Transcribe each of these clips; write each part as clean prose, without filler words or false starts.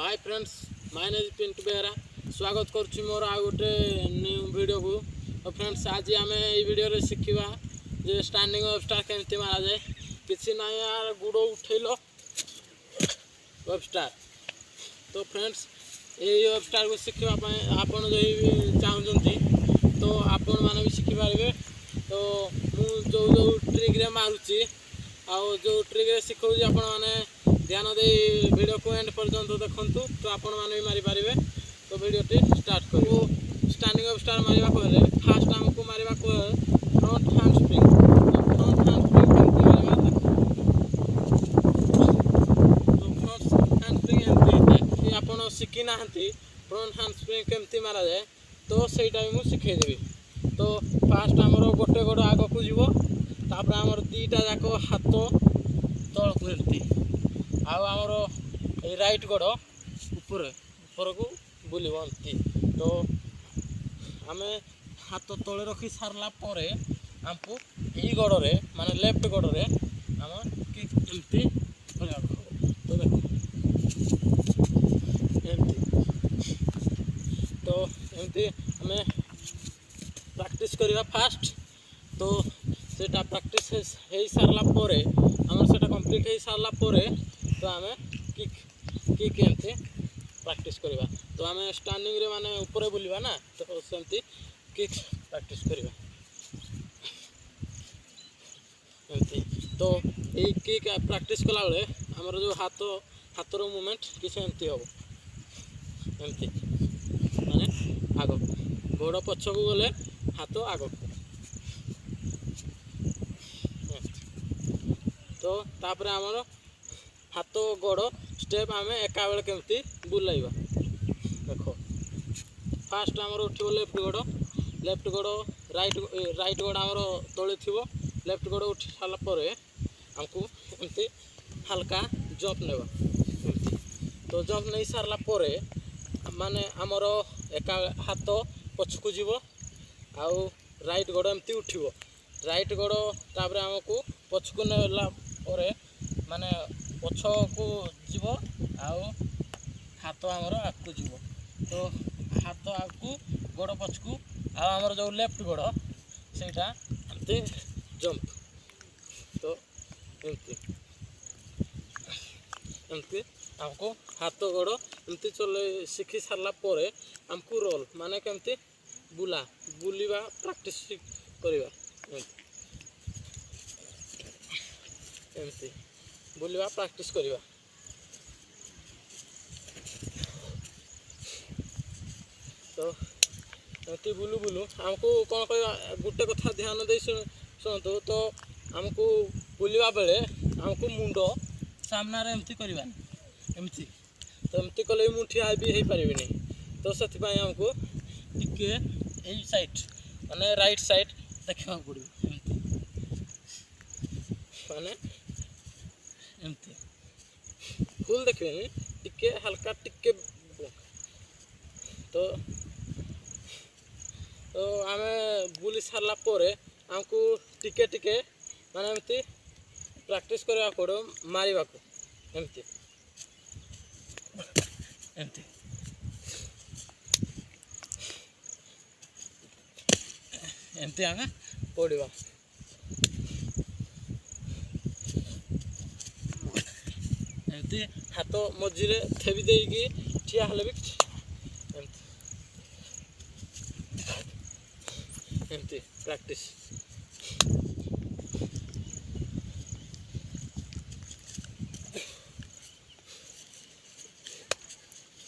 Hi friends my name Pintu Behera स्वागत करुच्ची मोर आ गोटे new video को। तो फ्रेंड्स आज आम ये वीडियो रे शिखा जे स्टैंडिंग वेबस्टार केमती मारा जाए किसी ना यार गुड़ उठेल वेबस्टार। तो फ्रेंड्स यही वेबस्टार को शिखापी आपड़ जो चाहते तो आपण मैंने भी शिखिपारे। तो मुझे जो जो ट्रिक मारुची आउ जो ट्रिक शिखाऊँ आपण मैंने ध्यान दे वीडियो को एंड पर्यंत देखु तो आपण मैंने भी मारी पारे। तो वीडियोटी स्टार्ट करूँ। स्टैंडिंग वेबस्टार मारिबा कहले फास्ट आमको मारिबा front handspring. Front handspring केमती मारिबा तो फ्रंट हैंड स्प्रिंग एमती आपण शिखी ना फ्रंट हैंड स्प्रिंग केमती मारा जाए तो सेटा भी मुझे शिखे देबी। तो फास्ट आमर गोटे गोड़ आग को जीव तापर आमर दीटा जाक हाथ तल को एमती आमर ये राइट गोड़ ऊपर ऊपर को बुलव एमती। तो आम हाथ तले रखी सारला आमको यही गोड़े माने लेफ्ट गोड़े आम किक एमती तो देखो एमती। तो एमती आम प्रैक्टिस करवा फास्ट। तो सेटा प्रैक्टिस हो सारला आमर सेटा कंप्लीट हो सारला तो आम किक किक एमती प्रैक्टिस करवा। तो आम स्टैंडिंग रे माने ऊपर बुलवा ना तो सेमती किक प्रैक्टिस करवा एमती। तो ये किक प्रैक्टिस कला बेले आमर जो हाथर मूवमेंट किसी एमती हम एमती माने आग गोड़ पछ को गले हाथ आग को। तो तापर आमर हाथ गोड़ स्टेप आम एका बेले केमती बुलाइबा देखो। फास्ट आमर उठो लेफ्ट गोड़ राइट गोड़ आमर तले थी लेफ्ट गोड़ उठी सारापर आमको एमती हल्का जंप नेबा। तो जंप नहीं सारापर माने आमर एका हाथ पछकू जीव आउ राइट गोड़ एमती उठिबो। राइट गोड़ तापर आमको पछकू नेला माने पछ को जीव आउ हाथ आमर आगू जीव। तो हाथ आगू गोड़ पछकू आमर जो लेफ्ट गोड़ सेटा एमती जंप। तो एमती एमती आमको हाथ गोड़ एमती चले शिखी सारला आमको रोल माने केमती बुलिबा प्रैक्टिस करवा एमती बुलिबा प्रैक्टिस करवा। तो एमती बुलू बुलू आमको कौन कह गोटे कथा ध्यान दे शुणु। तो आमको बुलिबा बेले आमको मुंड सामना रे एमती करवा एमती। तो एमती कले मुठिया भी हो पारे नहीं। तो से आमको टिके यही साइड माने राइट साइड देखा पड़ो एमती माने एमती फुल देखिए टिके हल्का टिके। तो तो आम बुली सारला आमको टिके टिके माने एमती प्रैक्टिस करवा पड़ो मारिबा को एमती एमती एमती आम पड़ा। एमती हाथ मझे थेबी देकी ठिया हेले भी एमती प्रैक्टिस।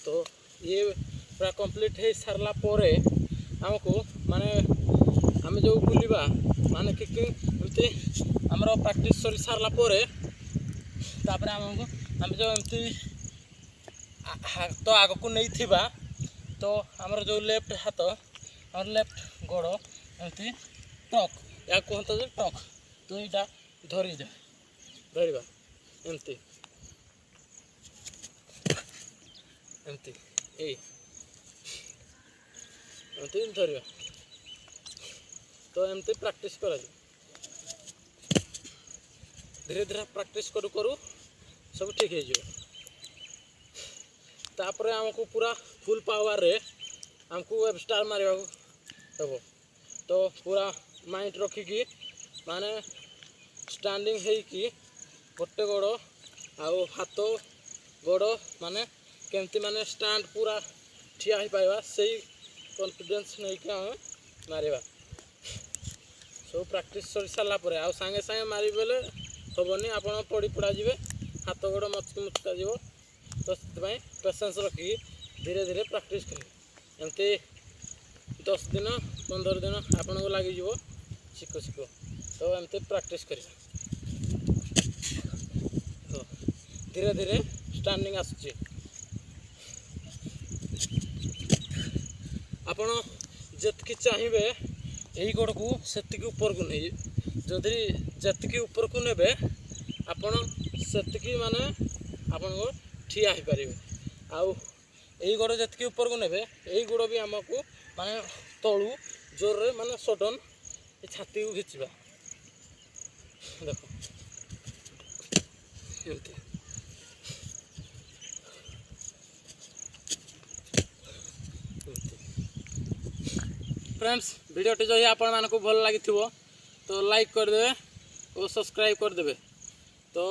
तो ये पूरा कंप्लीट हो सारला आमको माने आम जो बुलिबा माने किकिंग एमती आमर प्रैक्टिस सरी सारला तापर आमको आम जो एमती हाथ आग को नहीं थिबा तो आमर जो लेफ्ट हाथ और लेफ्ट गोड़ एमती टक या कहते जो टक। तो यहाँ धरवा एमती एमती एमती धरवा। तो एमती प्रैक्टिस करा धीरे धीरे प्रैक्टिस करू करू सब ठीक है। तापर आमको पूरा फुल पावर रे आमको वेब स्टार मारिबा हेबो। तो पूरा माइंड रखिकी माने स्टैंडिंग हेकी गोटे गोड़ आउ हाथ गोड़ माने केमती माने स्टैंड पूरा ठिया हो पाइबा सही कॉन्फिडेंस नहीं कि आम मारिबा। सब प्रैक्टिस कर सारा पर आउ सांगे सांगे मारि बेले हेबनी आपण पड़ी पड़ा जिवे हाथ गोड़ मचकी मुचका जीव। तो से पेसेंस रखी धीरे धीरे प्रैक्टिस करें एमती 10 दिन 15 दिन आपन को लगी जीवो शिखो शिखो। तो एमती प्रैक्टिस कर तो धीरे धीरे स्टैंडिंग आसुची। आपण जतकी चाहिए यही गोड़ को सेतिकी ऊपर को नहीं जदि जतकी ऊपर को नेबे आपण सेतिकी माने आपण को ठिया हो पारे। आउ यही गोड़ जतकी ऊपर को नेबे यही गोड़ भी आमको माने तलू जोर रे माने सडन छाती को खिंचवा देखो एमती। फ्रेंड्स वीडियोटी जो आपण मानक भल लगी तो लाइक करदे और सब्सक्राइब करदे। तो